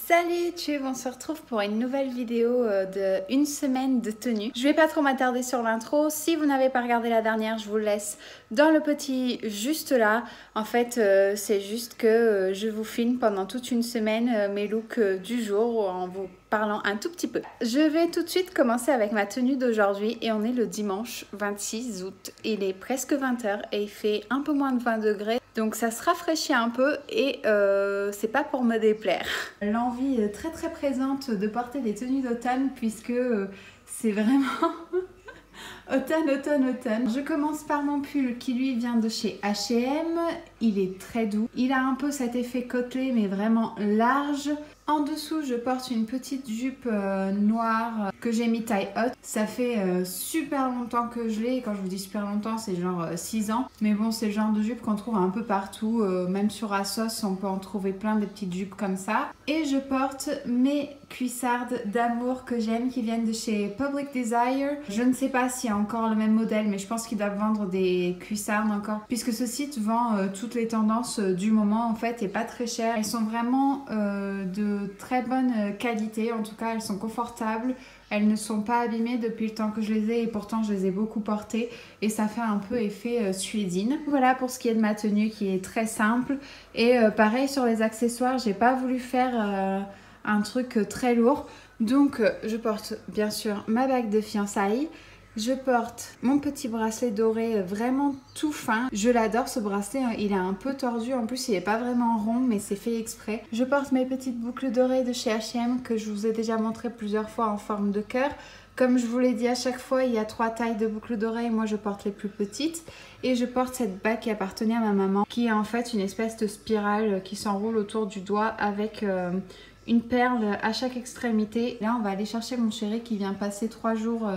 Salut, on se retrouve pour une nouvelle vidéo de une semaine de tenue. Je vais pas trop m'attarder sur l'intro. Si vous n'avez pas regardé la dernière, je vous laisse dans le petit juste là. En fait, c'est juste que je vous filme pendant toute une semaine mes looks du jour en vous parlant un tout petit peu. Je vais tout de suite commencer avec ma tenue d'aujourd'hui et on est le dimanche 26 août. Il est presque 20h et il fait un peu moins de 20 degrés. Donc ça se rafraîchit un peu et c'est pas pour me déplaire. L'envie très très présente de porter des tenues d'automne puisque c'est vraiment automne. Je commence par mon pull qui lui vient de chez H&M. Il est très doux. Il a un peu cet effet côtelé mais vraiment large. En dessous, je porte une petite jupe noire que j'ai mis taille haute. Ça fait super longtemps que je l'ai. Et quand je vous dis super longtemps, c'est genre 6 ans. Mais bon, c'est le genre de jupe qu'on trouve un peu partout. Même sur Asos, on peut en trouver plein des petites jupes comme ça. Et je porte mes cuissardes d'amour que j'aime qui viennent de chez Public Desire. Je ne sais pas s'il y a encore le même modèle, mais je pense qu'ils doivent vendre des cuissardes encore. Puisque ce site vend toutes les tendances du moment en fait et pas très cher. Elles sont vraiment de très bonne qualité, en tout cas elles sont confortables, elles ne sont pas abîmées depuis le temps que je les ai et pourtant je les ai beaucoup portées et ça fait un peu effet suédine. Voilà pour ce qui est de ma tenue qui est très simple et pareil sur les accessoires, j'ai pas voulu faire un truc très lourd, donc je porte bien sûr ma bague de fiançailles. Je porte mon petit bracelet doré vraiment tout fin. Je l'adore ce bracelet, il est un peu tordu. En plus, il n'est pas vraiment rond, mais c'est fait exprès. Je porte mes petites boucles dorées de chez H&M que je vous ai déjà montré plusieurs fois en forme de cœur. Comme je vous l'ai dit à chaque fois, il y a 3 tailles de boucles d'oreilles. Moi, je porte les plus petites. Et je porte cette bague qui appartenait à ma maman, qui est en fait une espèce de spirale qui s'enroule autour du doigt avec une perle à chaque extrémité. Là, on va aller chercher mon chéri qui vient passer 3 jours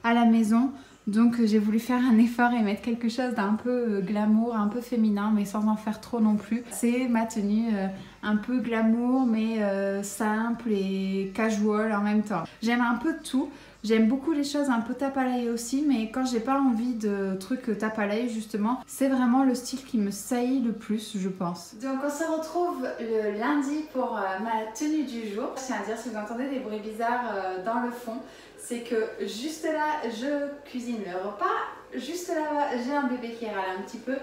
à la maison, donc j'ai voulu faire un effort et mettre quelque chose d'un peu glamour, un peu féminin mais sans en faire trop non plus. C'est ma tenue un peu glamour mais simple et casual en même temps. J'aime un peu tout, j'aime beaucoup les choses un peu tape à l'œil aussi, mais quand j'ai pas envie de trucs tape à l'œil justement, c'est vraiment le style qui me saillit le plus je pense. Donc on se retrouve le lundi pour ma tenue du jour. Je tiens à dire, si vous entendez des bruits bizarres dans le fond, c'est que juste là je cuisine le repas, juste là j'ai un bébé qui râle un petit peu.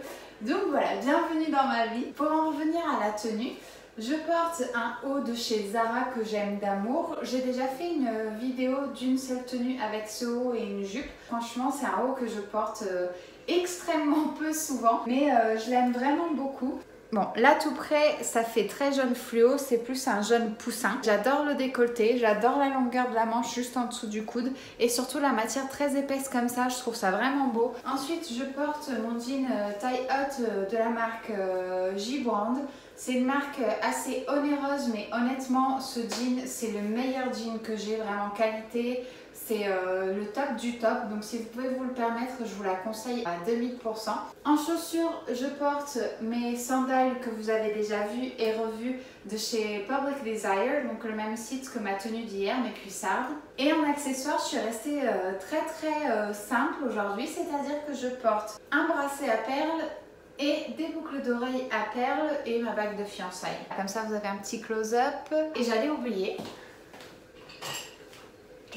Donc voilà, bienvenue dans ma vie. Pour en revenir à la tenue, je porte un haut de chez Zara que j'aime d'amour. J'ai déjà fait une vidéo d'une seule tenue avec ce haut et une jupe. Franchement, c'est un haut que je porte extrêmement peu souvent, mais je l'aime vraiment beaucoup. Bon, là tout près, ça fait très jaune fluo, c'est plus un jaune poussin. J'adore le décolleté, j'adore la longueur de la manche juste en dessous du coude et surtout la matière très épaisse comme ça, je trouve ça vraiment beau. Ensuite, je porte mon jean taille haute de la marque J-Brand. C'est une marque assez onéreuse, mais honnêtement, ce jean, c'est le meilleur jean que j'ai, vraiment qualité. C'est le top du top, donc si vous pouvez vous le permettre, je vous la conseille à 2000%. En chaussures, je porte mes sandales que vous avez déjà vues et revues de chez Public Desire, donc le même site que ma tenue d'hier, mes cuissardes. Et en accessoires, je suis restée très simple aujourd'hui, c'est-à-dire que je porte un bracelet à perles et des boucles d'oreilles à perles et ma bague de fiançailles. Comme ça, vous avez un petit close-up. Et j'allais oublier.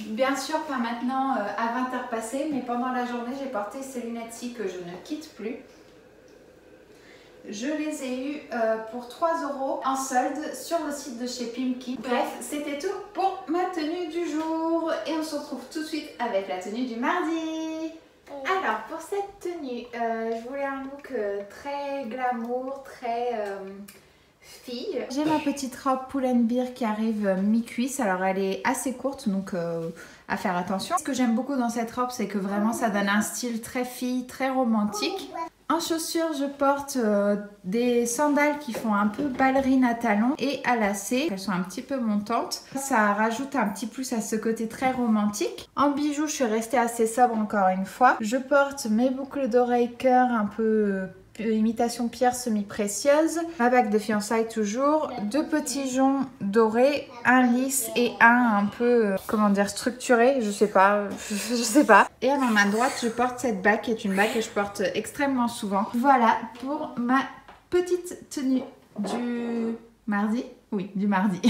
Bien sûr, pas maintenant à 20h passées, mais pendant la journée, j'ai porté ces lunettes-ci que je ne quitte plus. Je les ai eues pour 3 € en solde sur le site de chez Pimki. Bref, c'était tout pour ma tenue du jour. Et on se retrouve tout de suite avec la tenue du mardi. Alors, pour cette tenue, je voulais un look très glamour, très fille. J'ai ma petite robe Pull&Bear qui arrive mi-cuisse. Alors, elle est assez courte, donc à faire attention. Ce que j'aime beaucoup dans cette robe, c'est que vraiment, ça donne un style très fille, très romantique. En chaussures, je porte des sandales qui font un peu ballerine à talons et à lacets. Elles sont un petit peu montantes. Ça rajoute un petit plus à ce côté très romantique. En bijoux, je suis restée assez sobre encore une fois. Je porte mes boucles d'oreilles cœur un peu imitation pierre semi-précieuse, ma bague de fiançailles toujours, 2 petits joncs dorés, un lisse et un peu, comment dire, structuré, je sais pas. Et à ma main droite, je porte cette bague qui est une bague que je porte extrêmement souvent. Voilà pour ma petite tenue du mardi. Oui, du mardi.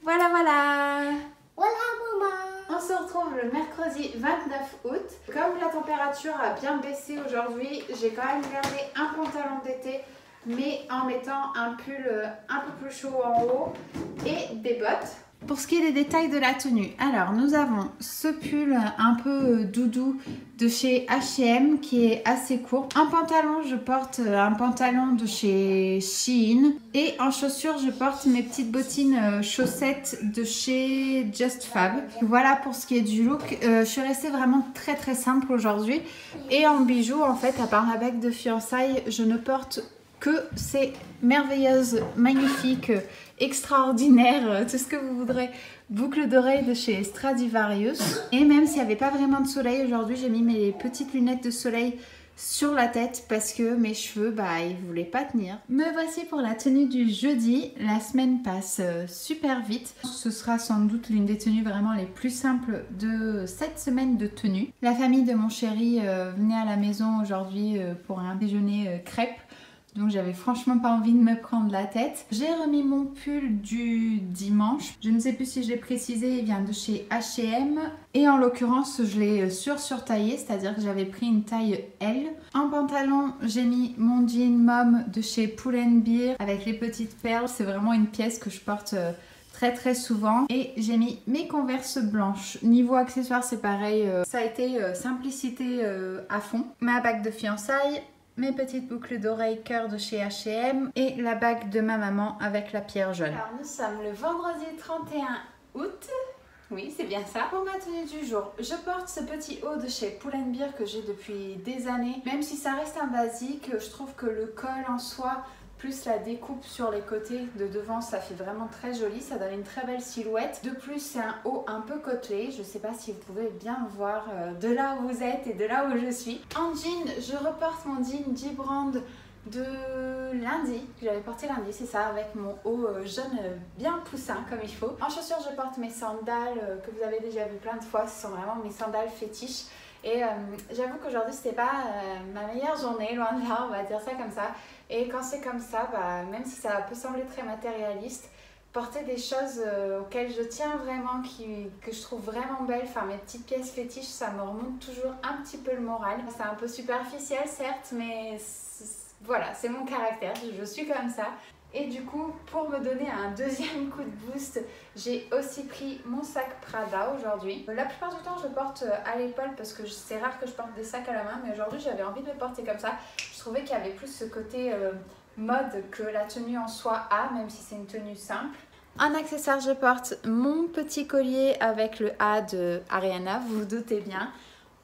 Voilà, voilà. Voilà maman. On se retrouve le mercredi 29 août. Comme la température a bien baissé aujourd'hui, j'ai quand même gardé un pantalon d'été, mais en mettant un pull un peu plus chaud en haut et des bottes. Pour ce qui est des détails de la tenue, alors nous avons ce pull un peu doudou de chez H&M qui est assez court. En pantalon, je porte un pantalon de chez Shein. Et en chaussures, je porte mes petites bottines chaussettes de chez Just Fab. Voilà pour ce qui est du look. Je suis restée vraiment très très simple aujourd'hui. Et en bijoux, en fait, à part ma bague de fiançailles, je ne porte que ces merveilleuses, magnifiques, extraordinaires, tout ce que vous voudrez, boucles d'oreilles de chez Stradivarius. Et même s'il n'y avait pas vraiment de soleil aujourd'hui, j'ai mis mes petites lunettes de soleil sur la tête parce que mes cheveux, ils ne voulaient pas tenir. Me voici pour la tenue du jeudi. La semaine passe super vite. Ce sera sans doute l'une des tenues vraiment les plus simples de cette semaine de tenue. La famille de mon chéri venait à la maison aujourd'hui pour un déjeuner crêpes. Donc j'avais franchement pas envie de me prendre la tête. J'ai remis mon pull du dimanche. Je ne sais plus si je l'ai précisé, il vient de chez H&M. Et en l'occurrence, je l'ai surtaillé, c'est-à-dire que j'avais pris une taille L. En pantalon, j'ai mis mon jean mom de chez Pull&Bear avec les petites perles. C'est vraiment une pièce que je porte très très souvent. Et j'ai mis mes Converse blanches. Niveau accessoires, c'est pareil. Ça a été simplicité à fond. Ma bague de fiançailles. Mes petites boucles d'oreilles cœur de chez H&M et la bague de ma maman avec la pierre jaune. Alors nous sommes le vendredi 31 août. Oui, c'est bien ça. Pour ma tenue du jour, je porte ce petit haut de chez Pull&Bear que j'ai depuis des années. Même si ça reste un basique, je trouve que le col en soi, plus la découpe sur les côtés de devant, ça fait vraiment très joli, ça donne une très belle silhouette. De plus, c'est un haut un peu côtelé, je ne sais pas si vous pouvez bien le voir de là où vous êtes et de là où je suis. En jean, je reporte mon jean G-Brand de lundi, que j'avais porté lundi, c'est ça, avec mon haut jaune bien poussin comme il faut. En chaussures, je porte mes sandales que vous avez déjà vu plein de fois, ce sont vraiment mes sandales fétiches. Et j'avoue qu'aujourd'hui c'était pas ma meilleure journée, loin de là, on va dire ça comme ça. Et quand c'est comme ça, même si ça peut sembler très matérialiste, porter des choses auxquelles je tiens vraiment, que je trouve vraiment belles, enfin mes petites pièces fétiches, ça me remonte toujours un petit peu le moral. C'est un peu superficiel certes, mais voilà, c'est mon caractère, je suis comme ça. Et du coup, pour me donner un deuxième coup de boost, j'ai aussi pris mon sac Prada aujourd'hui. La plupart du temps, je le porte à l'épaule parce que c'est rare que je porte des sacs à la main. Mais aujourd'hui, j'avais envie de le porter comme ça. Je trouvais qu'il y avait plus ce côté mode que la tenue en soi a, même si c'est une tenue simple. En accessoire, je porte mon petit collier avec le A de Ariana, vous vous doutez bien.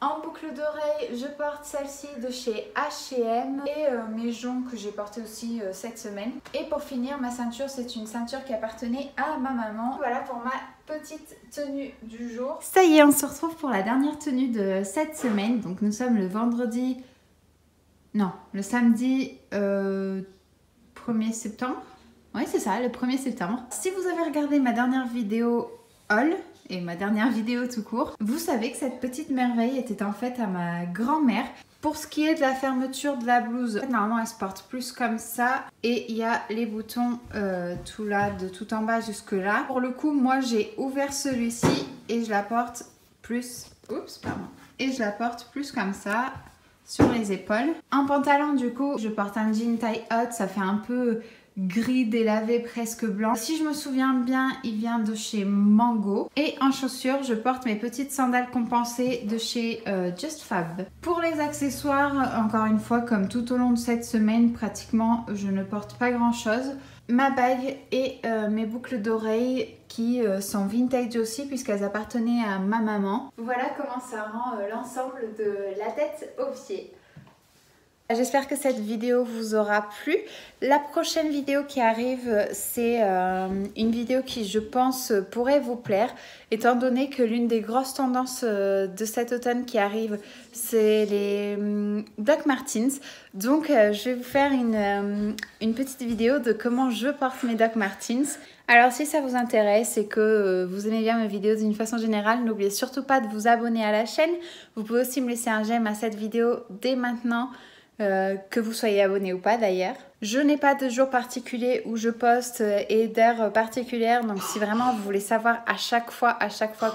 En boucle d'oreille, je porte celle-ci de chez H&M et mes joncs que j'ai portés aussi cette semaine. Et pour finir, ma ceinture, c'est une ceinture qui appartenait à ma maman. Voilà pour ma petite tenue du jour. Ça y est, on se retrouve pour la dernière tenue de cette semaine. Donc nous sommes le vendredi... Non, le samedi 1er septembre. Oui, c'est ça, le 1er septembre. Si vous avez regardé ma dernière vidéo haul, et ma dernière vidéo tout court, vous savez que cette petite merveille était en fait à ma grand-mère. Pour ce qui est de la fermeture de la blouse, normalement elle se porte plus comme ça et il y a les boutons tout là, de tout en bas jusque là. Pour le coup, moi j'ai ouvert celui-ci et je la porte plus... Oups, pardon. Et je la porte plus comme ça sur les épaules. En pantalon du coup, je porte un jean taille haute, ça fait un peu... gris délavé presque blanc. Si je me souviens bien, il vient de chez Mango. Et en chaussures, je porte mes petites sandales compensées de chez Just Fab. Pour les accessoires, encore une fois, comme tout au long de cette semaine, pratiquement, je ne porte pas grand chose. Ma bague et mes boucles d'oreilles qui sont vintage aussi puisqu'elles appartenaient à ma maman. Voilà comment ça rend l'ensemble de la tête aux pieds. J'espère que cette vidéo vous aura plu. La prochaine vidéo qui arrive, c'est une vidéo qui, je pense, pourrait vous plaire, étant donné que l'une des grosses tendances de cet automne qui arrive, c'est les Doc Martens. Donc, je vais vous faire une petite vidéo de comment je porte mes Doc Martens. Alors, si ça vous intéresse et que vous aimez bien mes vidéos d'une façon générale, n'oubliez surtout pas de vous abonner à la chaîne. Vous pouvez aussi me laisser un j'aime à cette vidéo dès maintenant. que vous soyez abonné ou pas d'ailleurs. Je n'ai pas de jour particulier où je poste et d'heure particulière, donc si vraiment vous voulez savoir à chaque fois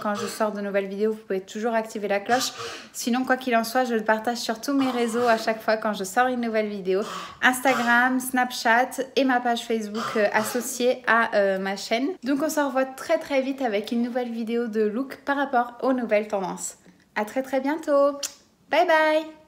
quand je sors de nouvelles vidéos, vous pouvez toujours activer la cloche. Sinon, quoi qu'il en soit, je le partage sur tous mes réseaux à chaque fois quand je sors une nouvelle vidéo. Instagram, Snapchat et ma page Facebook associée à ma chaîne. Donc on se revoit très très vite avec une nouvelle vidéo de look par rapport aux nouvelles tendances. À très très bientôt. Bye bye.